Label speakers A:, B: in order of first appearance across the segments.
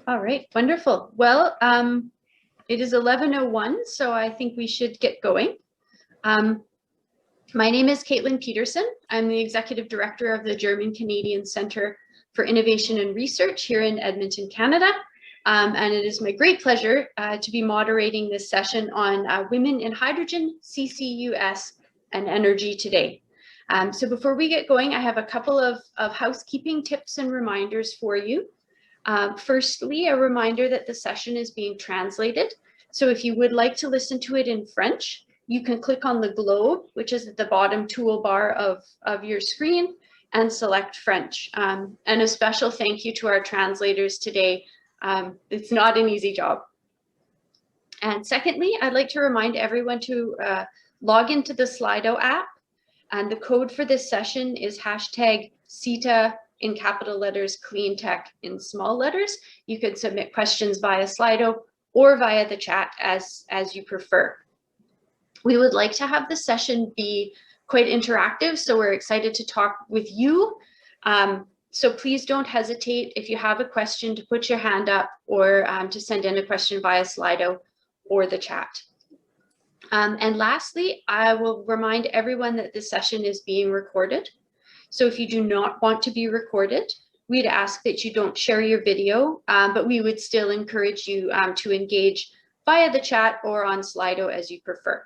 A: All right, wonderful. Well, it is 11:01, so I think we should get going. My name is Katelyn Petersen. I'm the Executive Director of the German-Canadian Centre for Innovation and Research here in Edmonton, Canada. And it is my great pleasure to be moderating this session on women in hydrogen, CCUS, and energy today. So before we get going, I have a couple of housekeeping tips and reminders for you. Firstly, a reminder that the session is being translated. So if you would like to listen to it in French, you can click on the globe, which is at the bottom toolbar of your screen, and select French. And a special thank you to our translators today. It's not an easy job. And secondly, I'd like to remind everyone to log into the Slido app. And the code for this session is hashtag CETA in capital letters, Cleantech in small letters. You can submit questions via Slido or via the chat as you prefer. We would like to have the session be quite interactive, so we're excited to talk with you. So please don't hesitate if you have a question to put your hand up or to send in a question via Slido or the chat. And lastly, I will remind everyone that this session is being recorded. So if you do not want to be recorded, we'd ask that you don't share your video, but we would still encourage you to engage via the chat or on Slido as you prefer.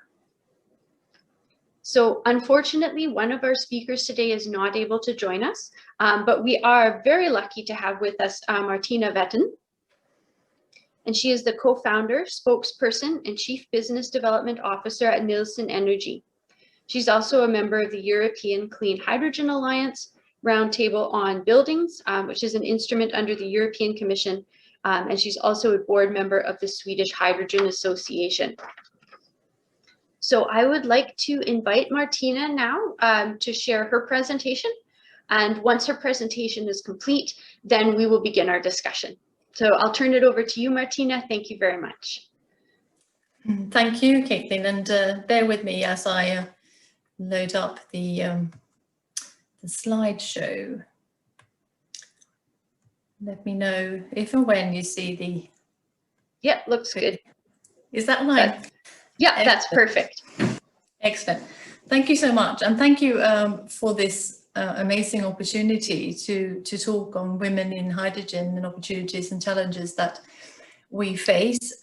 A: So unfortunately, one of our speakers today is not able to join us, but we are very lucky to have with us Martina Wettin. And she is the co-founder, spokesperson, and Chief Business Development Officer at CCUS&energy. She's also a member of the European Clean Hydrogen Alliance Roundtable on Buildings, which is an instrument under the European Commission. And she's also a board member of the Swedish Hydrogen Association. So I would like to invite Martina now to share her presentation. And once her presentation is complete, then we will begin our discussion. So I'll turn it over to you, Martina. Thank you very much.
B: Thank you, Katelyn, and bear with me as I load up the slideshow. Let me know if and when you see the...
A: Yeah, looks good.
B: Is that right?
A: Yeah,
B: excellent.
A: That's perfect.
B: Excellent. Thank you so much. And thank you for this amazing opportunity to talk on women in hydrogen and opportunities and challenges that we face.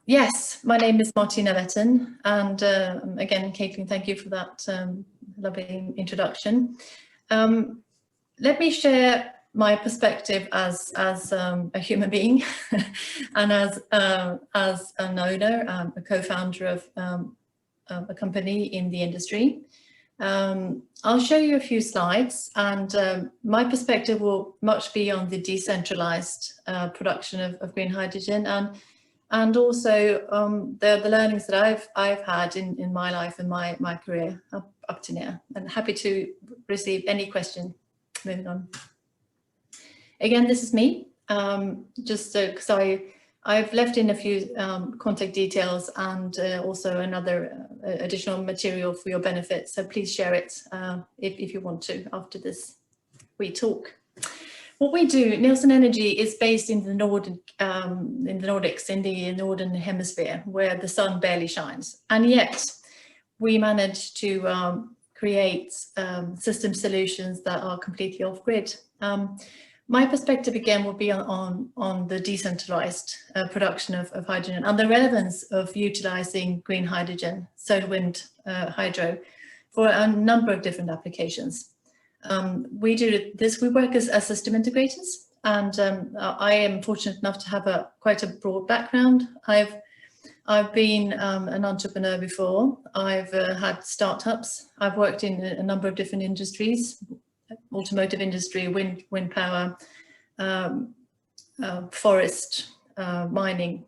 B: Yes, my name is Martina Wettin, and again, Katelyn, thank you for that lovely introduction. Let me share my perspective as a human being and as an owner, a co-founder of a company in the industry. I'll show you a few slides, and my perspective will much be on the decentralized production of green hydrogen, and also the learnings that I've had in my life and my career up to now. And happy to receive any question. Moving on. Again, this is me, just because I've left in a few contact details and also another additional material for your benefit. So please share it if you want to after this we talk. What we do, CCUS&energy, is based in the Nordics, in the northern hemisphere, where the sun barely shines, and yet we manage to create system solutions that are completely off-grid. My perspective again will be on the decentralized production of hydrogen and the relevance of utilizing green hydrogen, solar, wind, hydro, for a number of different applications. We work as system integrators, and I am fortunate enough to have quite a broad background. I've been an entrepreneur before. I've had startups. I've worked in a number of different industries. Automotive industry, wind power, forest, mining,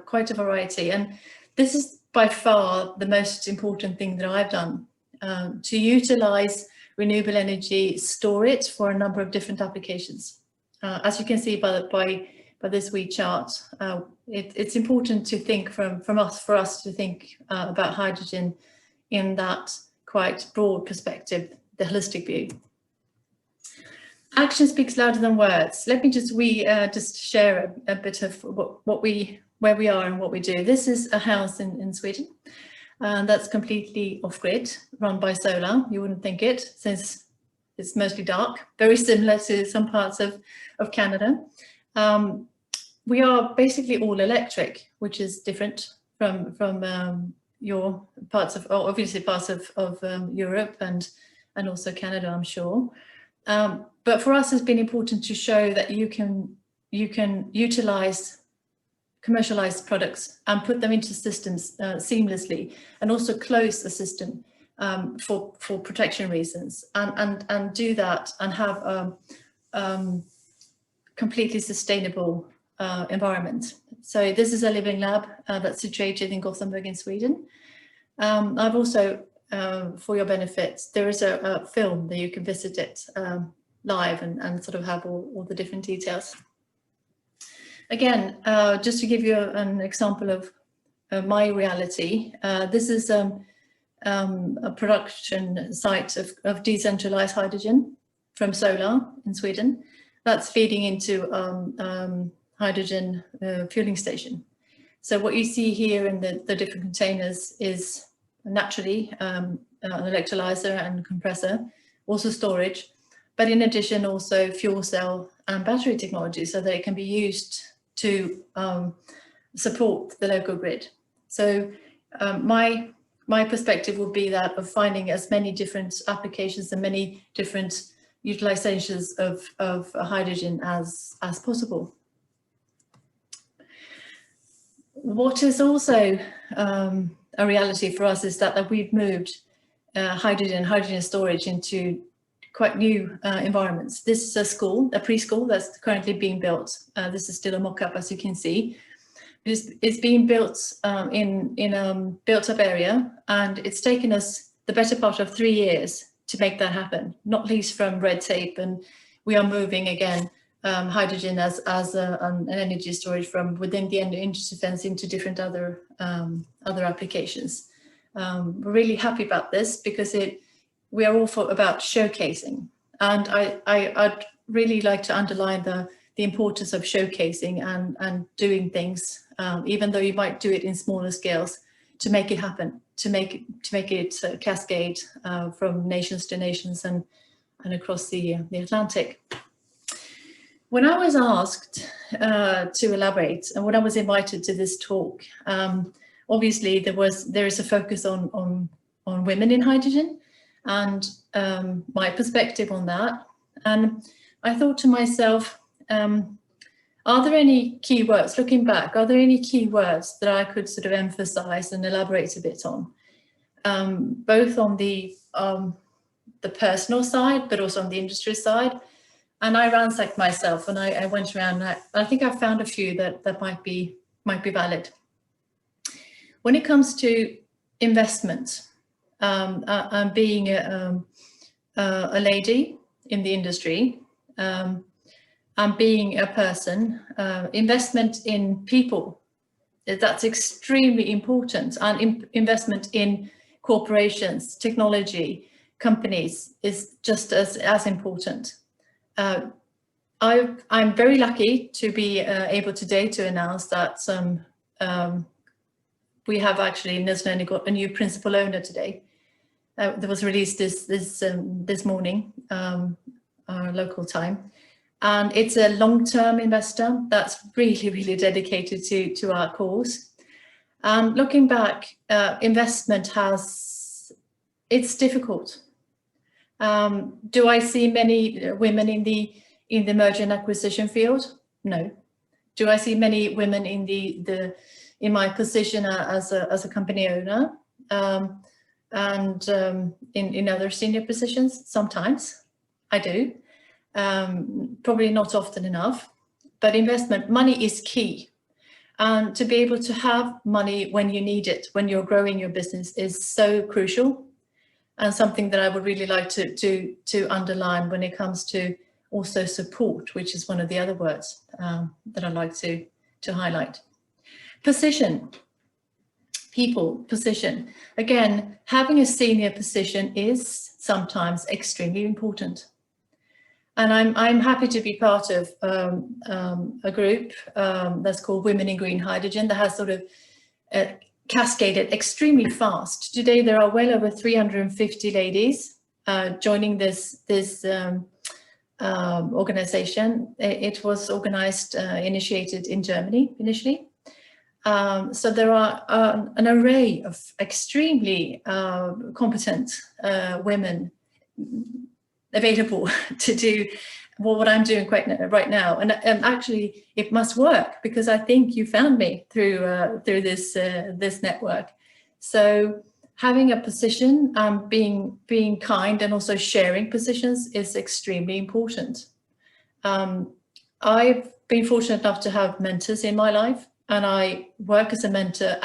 B: quite a variety. And this is by far the most important thing that I've done, to utilize renewable energy, store it for a number of different applications. As you can see by this wee chart, it's important to think for us to think about hydrogen in that quite broad perspective, the holistic view. Action speaks louder than words. Let me just share a bit of where we are and what we do. This is a house in Sweden, and that's completely off-grid, run by solar. You wouldn't think it, since it's mostly dark, very similar to some parts of Canada. We are basically all electric, which is different from your parts of, obviously parts of Europe and also Canada, I'm sure. But for us, it's been important to show that you can utilize commercialized products and put them into systems seamlessly, and also close the system for protection reasons, and do that and have completely sustainable environment. So this is a living lab that's situated in Gothenburg in Sweden. I've also, for your benefit, there is a film that you can visit it live and sort of have all the different details. Again, just to give you an example of my reality, this is a production site of decentralized hydrogen from solar in Sweden. That's feeding into hydrogen fueling station. So what you see here in the different containers is naturally an electrolyzer and compressor, also storage, but in addition also fuel cell and battery technology, so that it can be used to support the local grid. So my perspective would be that of finding as many different applications and many different utilizations of hydrogen as possible. What is also a reality for us is that we've moved hydrogen storage into quite new environments. This is a school, a preschool that's currently being built. This is still a mock-up, as you can see. It's being built in a built-up area, and it's taken us the better part of 3 years to make that happen, not least from red tape. And we are moving again hydrogen as an energy storage from within the energy defense into different other applications. We're really happy about this because we are all about showcasing, and I'd really like to underline the importance of showcasing and doing things, even though you might do it in smaller scales, to make it happen, to make it cascade from nations to nations and across the Atlantic. When I was asked to elaborate, and when I was invited to this talk, obviously there is a focus on women in hydrogen, and my perspective on that. And I thought to myself, are there any key words, looking back, are there any key words that I could sort of emphasize and elaborate a bit on, both on the personal side, but also on the industry side? And I ransacked myself, and I went around, and I think I found a few that might be valid. When it comes to investment, and being a lady in the industry, and being a person, investment in people, that's extremely important, and investment in corporations, technology, companies is just as important. I'm very lucky to be able today to announce that we have actually in Nestlé got a new principal owner today. That was released this morning, our local time, and it's a long-term investor that's really dedicated to our cause. And looking back, investment it's difficult. Do I see many women in the merger and acquisition field? No. Do I see many women in my position as a company owner, and in other senior positions? Sometimes I do, probably not often enough. But investment, money is key, and to be able to have money when you need it, when you're growing your business, is so crucial, and something that I would really like to underline when it comes to also support, which is one of the other words that I'd like to highlight. Position, people, position. Again, having a senior position is sometimes extremely important. And I'm happy to be part of a group that's called Women in Green Hydrogen that has sort of cascaded extremely fast. Today there are well over 350 ladies joining this organization. It was organized, initiated in Germany initially. So there are an array of extremely competent women available to do what I'm doing right now, and actually it must work because I think you found me through this network. So having a position, being kind, and also sharing positions is extremely important. I've been fortunate enough to have mentors in my life, and I work as a mentor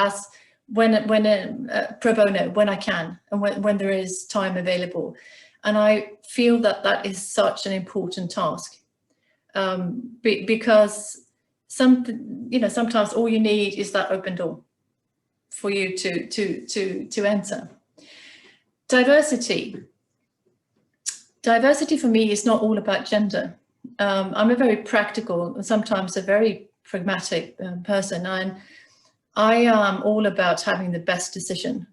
B: when pro bono when I can and when there is time available. And I feel that that is such an important task because sometimes all you need is that open door for you to enter. Diversity for me is not all about gender. I'm a very practical and sometimes a very pragmatic person, and I am all about having the best decision.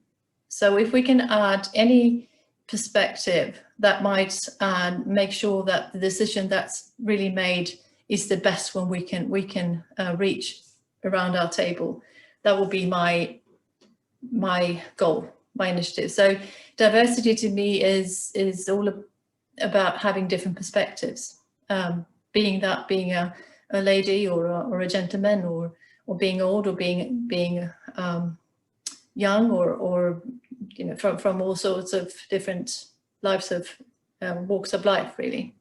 B: So if we can add any perspective that might make sure that the decision that's really made is the best one we can reach around our table, that will be my goal, my initiative. So diversity to me is all about having different perspectives, being a lady or a gentleman, or being old, or being young, or from all sorts of different lives of walks of life, really.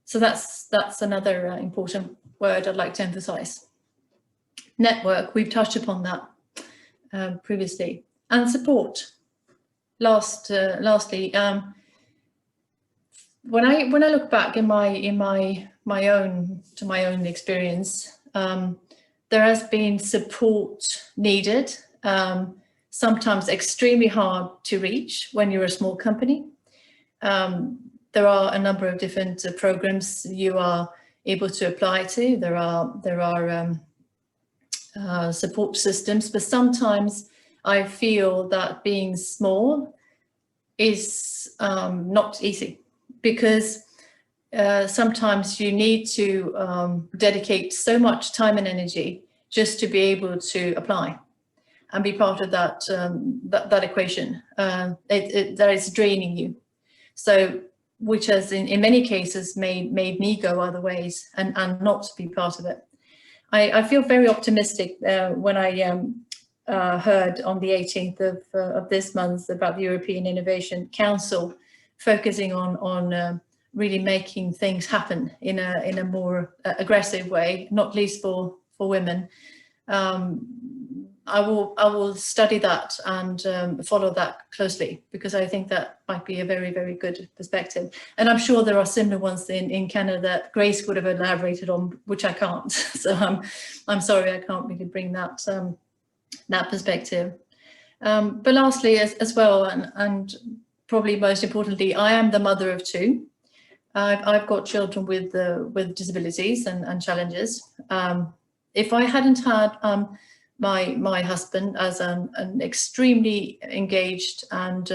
B: So that's another important word I'd like to emphasize. Network, we've touched upon that previously, and support. Lastly, when I look back in my own experience, there has been support needed. Sometimes extremely hard to reach when you're a small company. There are a number of different programs you are able to apply to. There are support systems, but sometimes I feel that being small is not easy, because sometimes you need to dedicate so much time and energy just to be able to apply and be part of that equation that is draining you. So, which has in many cases made me go other ways and not be part of it. I feel very optimistic when I heard on the 18th of this month about the European Innovation Council focusing on really making things happen in a more aggressive way, not least for women. I will study that and follow that closely, because I think that might be a very, very good perspective. And I'm sure there are similar ones in Canada that Grace would have elaborated on, which I can't. So I'm sorry, I can't really bring that perspective. But lastly, as well, and probably most importantly, I am the mother of two. I've got children with disabilities and challenges. If I hadn't had my husband as an extremely engaged and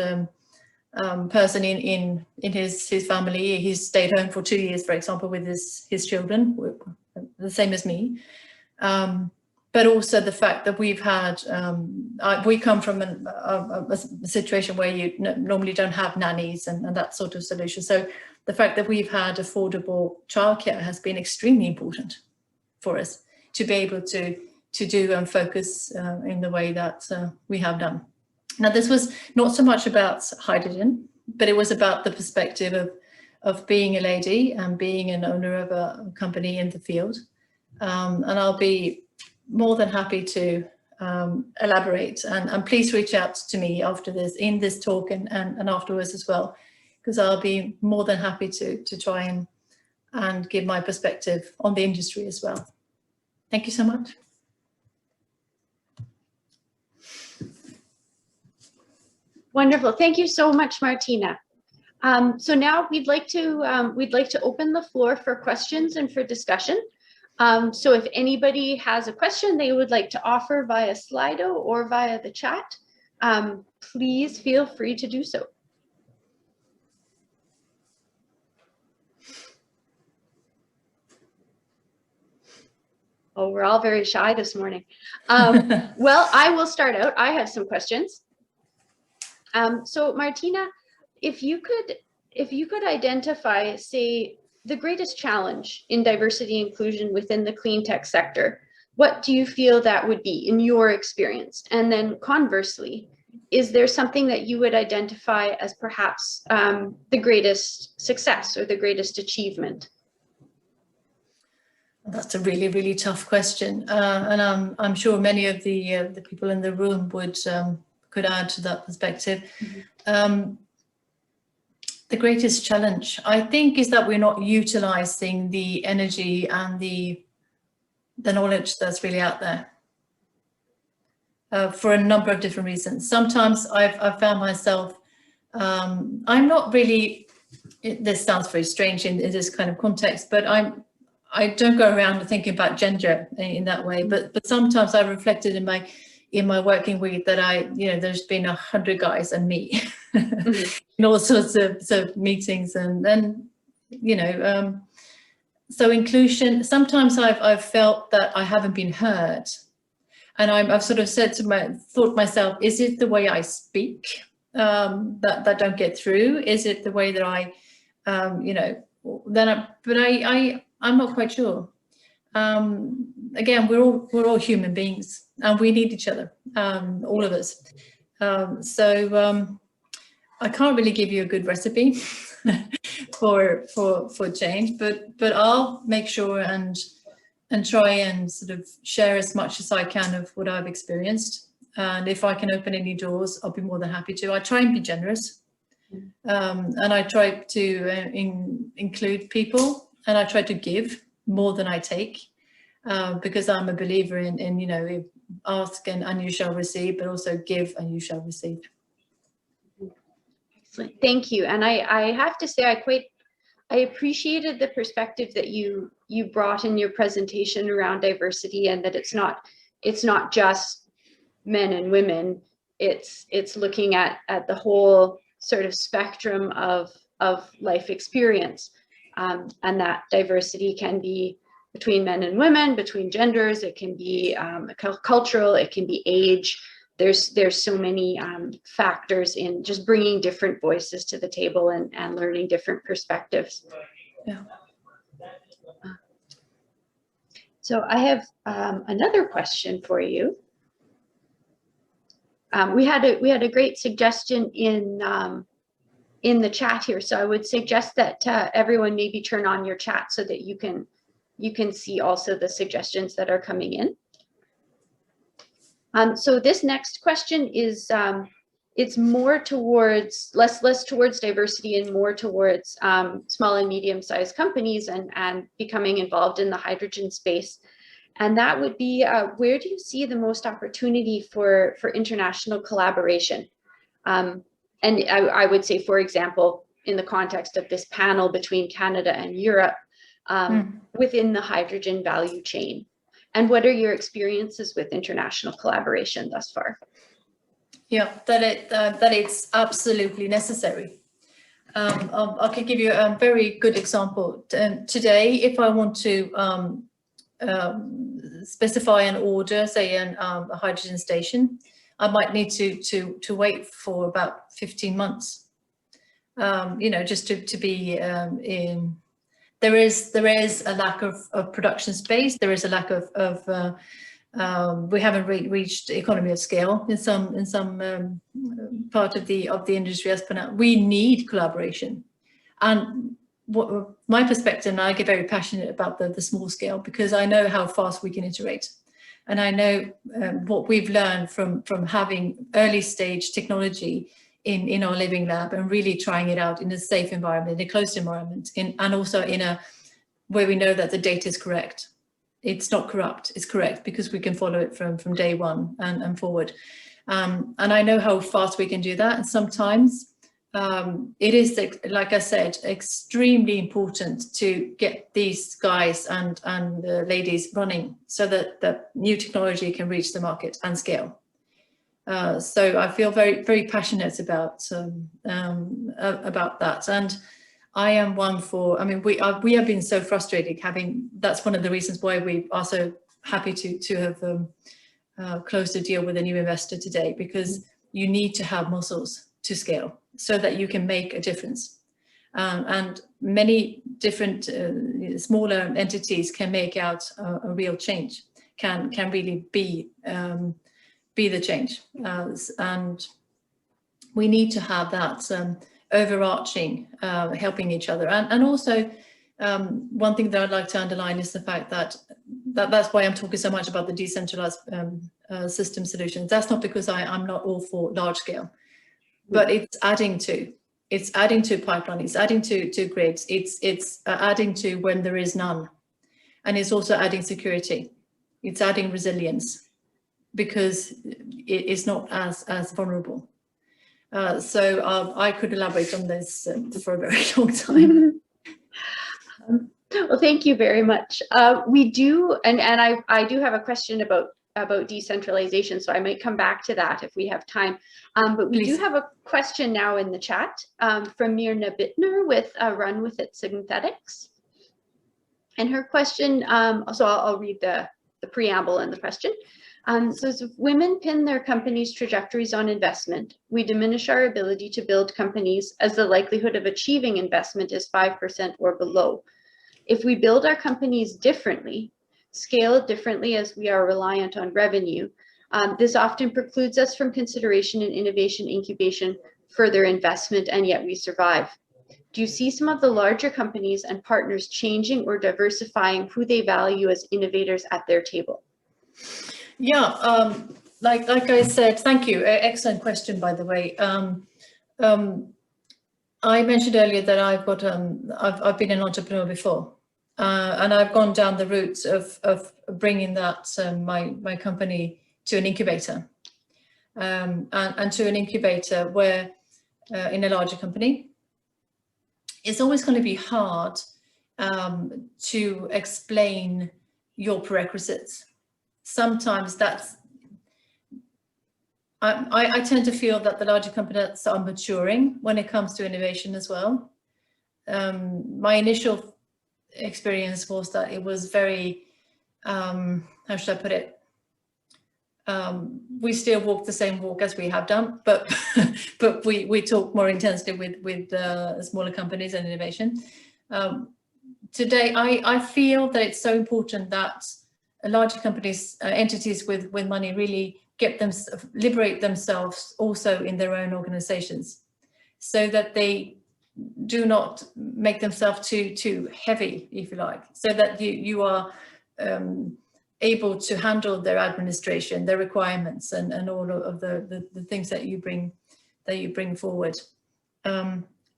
B: person in his family, he's stayed home for 2 years, for example, with his children, the same as me. But also the fact that we've had, we come from a situation where you normally don't have nannies and that sort of solution. So the fact that we've had affordable childcare has been extremely important for us to be able to do and focus in the way that we have done. Now, this was not so much about hydrogen, but it was about the perspective of being a lady and being an owner of a company in the field. And I'll be more than happy to elaborate, and please reach out to me after this, in this talk and afterwards as well, because I'll be more than happy to try and give my perspective on the industry as well. Thank you so much.
A: Wonderful. Thank you so much, Martina. So now we'd like to open the floor for questions and for discussion. So if anybody has a question they would like to offer via Slido or via the chat, please feel free to do so. Oh, we're all very shy this morning. Well, I will start out. I have some questions. So Martina, if you could identify, say, the greatest challenge in diversity inclusion within the clean tech sector, what do you feel that would be in your experience? And then conversely, is there something that you would identify as perhaps the greatest success or the greatest achievement?
B: That's a really, really tough question, and I'm sure many of the people in the room would could add to that perspective. Mm-hmm. The greatest challenge, I think, is that we're not utilising the energy and the knowledge that's really out there for a number of different reasons. Sometimes I've found myself, I'm not really. This sounds very strange in this kind of context, but I don't go around thinking about gender in that way, but sometimes I've reflected in my working week that there's been 100 guys and me mm-hmm. in all sorts of meetings, and then so inclusion. Sometimes I've felt that I haven't been heard, and I've sort of thought myself, is it the way I speak that don't get through? Is it the way that I'm not quite sure. Again, we're all human beings, and we need each other, all of us. So I can't really give you a good recipe for change, but I'll make sure and try and sort of share as much as I can of what I've experienced. And if I can open any doors, I'll be more than happy to. I try and be generous, and I try to include people. And I try to give more than I take, because I'm a believer in ask and you shall receive, but also give and you shall receive.
A: Excellent, thank you. And I have to say I appreciated the perspective that you brought in your presentation around diversity, and that it's not just men and women. It's looking at the whole sort of spectrum of life experience. And that diversity can be between men and women, between genders, it can be cultural, it can be age. There's so many factors in just bringing different voices to the table and learning different perspectives. Yeah. So I have another question for you. We had a great suggestion in the chat here, so I would suggest that everyone maybe turn on your chat so that you can see also the suggestions that are coming in. So this next question is it's more towards less towards diversity and more towards small and medium-sized companies and becoming involved in the hydrogen space. And that would be where do you see the most opportunity for international collaboration? And I would say, for example, in the context of this panel between Canada and Europe, within the hydrogen value chain. And what are your experiences with international collaboration thus far?
B: Yeah, that it's absolutely necessary. I can give you a very good example. Today, if I want to specify an order, say a hydrogen station, I might need to wait for about 15 months. Just to be in. There is a lack of production space. There is a lack of we haven't reached economy of scale in some part of the industry as per now. We need collaboration, and my perspective, and I get very passionate about the small scale because I know how fast we can iterate. And I know what we've learned from having early stage technology in our living lab and really trying it out in a safe environment, in a closed environment, and also in a where we know that the data is correct. It's not corrupt, it's correct because we can follow it from day one and forward. And I know how fast we can do that. And sometimes it is, like I said, extremely important to get these guys and ladies running so that the new technology can reach the market and scale. So I feel very, very passionate about that. And I am one for, I mean, we have been so frustrated having, that's one of the reasons why we are so happy to have closed a deal with a new investor today, because you need to have muscles to scale so that you can make a difference. And many different smaller entities can make out a real change, can really be the change. And we need to have that overarching, helping each other. And also, one thing that I'd like to underline is the fact that that's why I'm talking so much about the decentralized system solutions. That's not because I'm not all for large scale, but it's adding to pipeline, it's adding to grids, it's adding to when there is none. And it's also adding security, it's adding resilience, because it is not as vulnerable. So I could elaborate on this for a very long time.
A: Well, thank you very much. We do, and I do have a question about decentralization, so I might come back to that if we have time. But we do have a question now in the chat from Mirna Bittner with Run With It Synthetics. And her question, so I'll read the preamble and the question. So if women pin their companies' trajectories on investment, we diminish our ability to build companies as the likelihood of achieving investment is 5% or below. If we build our companies differently, scale differently as we are reliant on revenue, this often precludes us from consideration in innovation, incubation, further investment, and yet we survive. Do you see some of the larger companies and partners changing or diversifying who they value as innovators at their table?
B: Yeah, like I said, thank you. Excellent question, by the way. I mentioned earlier that I've been an entrepreneur before, and I've gone down the route of bringing that my company to an incubator, and to an incubator where in a larger company, it's always going to be hard to explain your prerequisites. Sometimes I tend to feel that the larger companies are maturing when it comes to innovation as well. My initial experience was that it was very, how should I put it? We still walk the same walk as we have done, but we talk more intensely with smaller companies and innovation. Today, I feel that it's so important that larger companies, entities with money, really liberate themselves also in their own organizations, so that they do not make themselves too heavy, if you like, so that you are able to handle their administration, their requirements, and all of the things that you bring forward.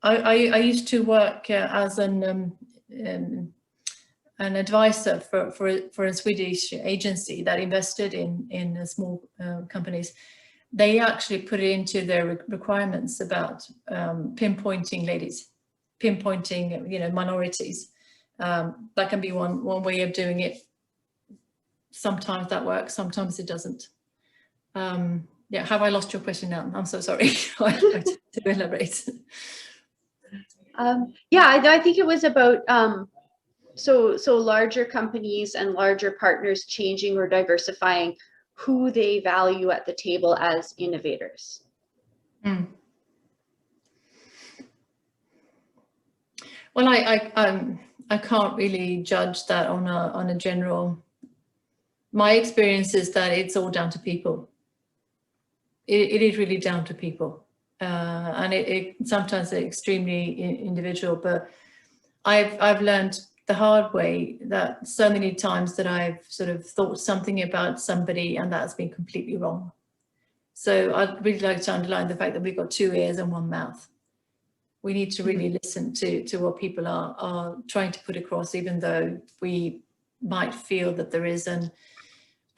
B: I used to work as an advisor for a Swedish agency that invested in small companies. They actually put it into their requirements about pinpointing ladies, pinpointing minorities. That can be one way of doing it. Sometimes that works, sometimes it doesn't. Yeah, have I lost your question now? I'm so sorry. I'd like to elaborate.
A: Yeah, I think it was about so larger companies and larger partners changing or diversifying who they value at the table as innovators.
B: Well, I can't really judge that on a general. My experience is that it's all down to people. It is really down to people, and it sometimes it's extremely individual. But I've learned the hard way that so many times that I've sort of thought something about somebody and that's been completely wrong. So I'd really like to underline the fact that we've got 2 ears and 1 mouth. We need to really listen to what people are trying to put across, even though we might feel that there is, and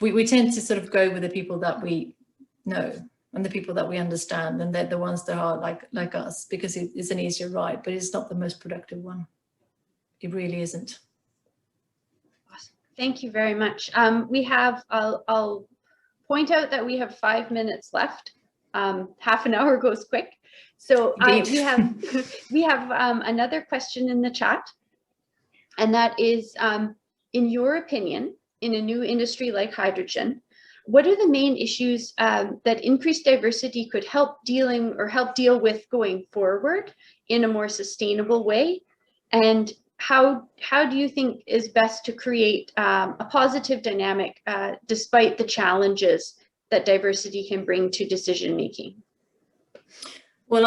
B: we tend to sort of go with the people that we know and the people that we understand, and they're the ones that are like us, because it's an easier ride, but it's not the most productive one. It really isn't.
A: Awesome. Thank you very much. I'll point out that we have 5 minutes left. Half an hour goes quick. So we have another question in the chat, and that is, in your opinion, in a new industry like hydrogen, what are the main issues that increased diversity could help deal with going forward in a more sustainable way? And how do you think is best to create a positive dynamic despite the challenges that diversity can bring to decision making?
B: Well,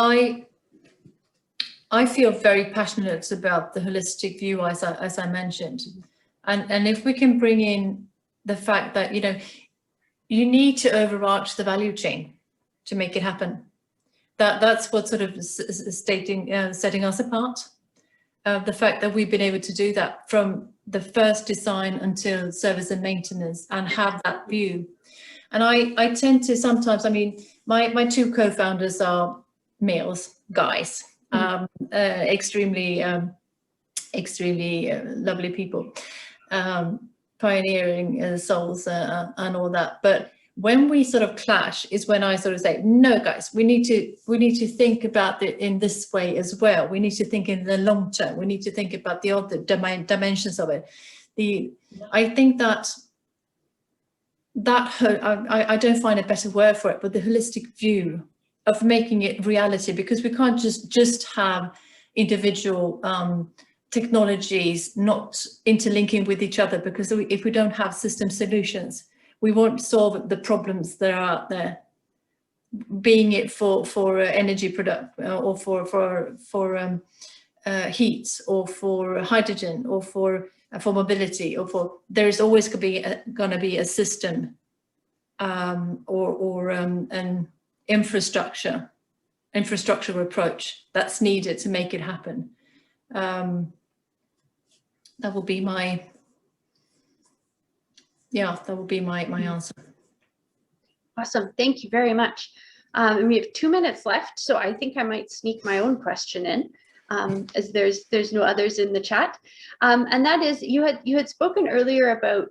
B: I feel very passionate about the holistic view, as I mentioned, and if we can bring in the fact that, you know, you need to overarch the value chain to make it happen. That's what sort of setting us apart. The fact that we've been able to do that from the first design until service and maintenance, and have that view. And I tend to sometimes, I mean, my two co-founders are males, guys, extremely lovely people, pioneering souls and all that. But when we sort of clash is when I sort of say, no, guys, we need to think about it in this way as well. We need to think in the long term. We need to think about the other dimensions of it. I think that I don't find a better word for it, but the holistic view of making it reality, because we can't just have individual technologies not interlinking with each other, because if we don't have system solutions, we won't solve the problems that are out there, being it for energy product, or for heat, or for hydrogen, or for mobility, or for, there is always going to be a system or an infrastructure approach that's needed to make it happen. That will be my answer.
A: Awesome, thank you very much. And we have 2 minutes left, so I think I might sneak my own question in, as there's no others in the chat. And that is, you had spoken earlier about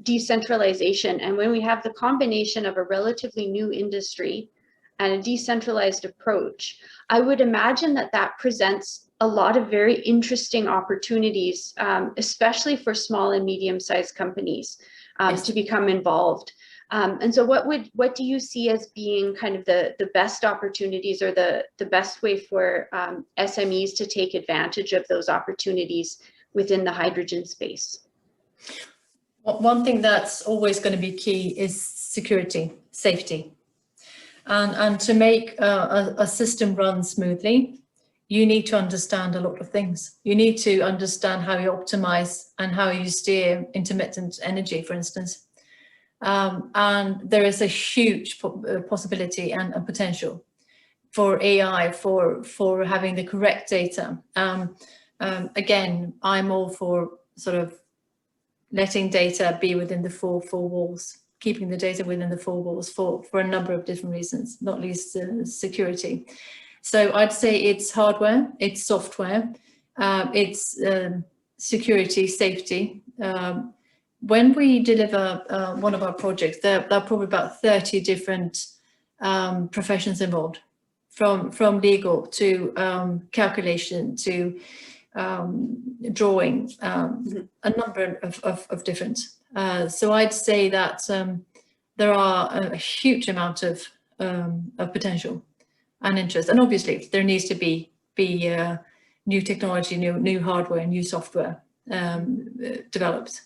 A: decentralization, and when we have the combination of a relatively new industry and a decentralized approach, I would imagine that presents a lot of very interesting opportunities, especially for small and medium-sized companies, yes, to become involved. And so what do you see as being kind of the best opportunities, or the best way for SMEs to take advantage of those opportunities within the hydrogen space?
B: One thing that's always going to be key is security, safety. And to make a system run smoothly, you need to understand a lot of things. You need to understand how you optimize and how you steer intermittent energy, for instance. And there is a huge possibility and potential for AI, for having the correct data. Again, I'm all for sort of letting data be within the four walls, keeping the data within the four walls for a number of different reasons, not least security. So I'd say it's hardware, it's software, it's security, safety. When we deliver one of our projects, there are probably about 30 different professions involved, from legal to calculation to drawing, a number of different. So I'd say that there are a huge amount of potential and interest, and obviously there needs to be new technology, new hardware, new software developed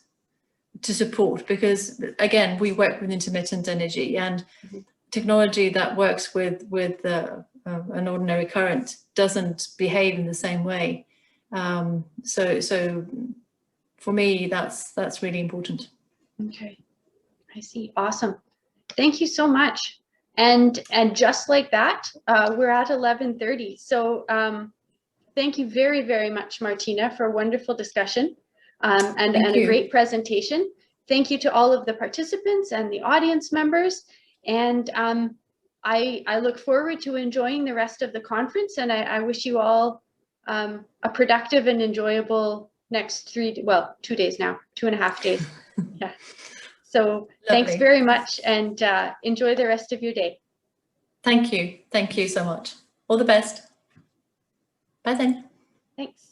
B: to support, because again, we work with intermittent energy, and technology that works with an ordinary current doesn't behave in the same way. So for me, that's really important.
A: Okay, I see. Awesome. Thank you so much. And just like that, we're at 11:30. So thank you very, very much, Martina, for a wonderful discussion and a great presentation. Thank you to all of the participants and the audience members. And I look forward to enjoying the rest of the conference, and I wish you all a productive and enjoyable next 2 days now, 2.5 days. Yeah. So thanks
B: Lovely.
A: very much, and enjoy the rest of your day.
B: Thank you. Thank you so much. All the best. Bye then.
A: Thanks.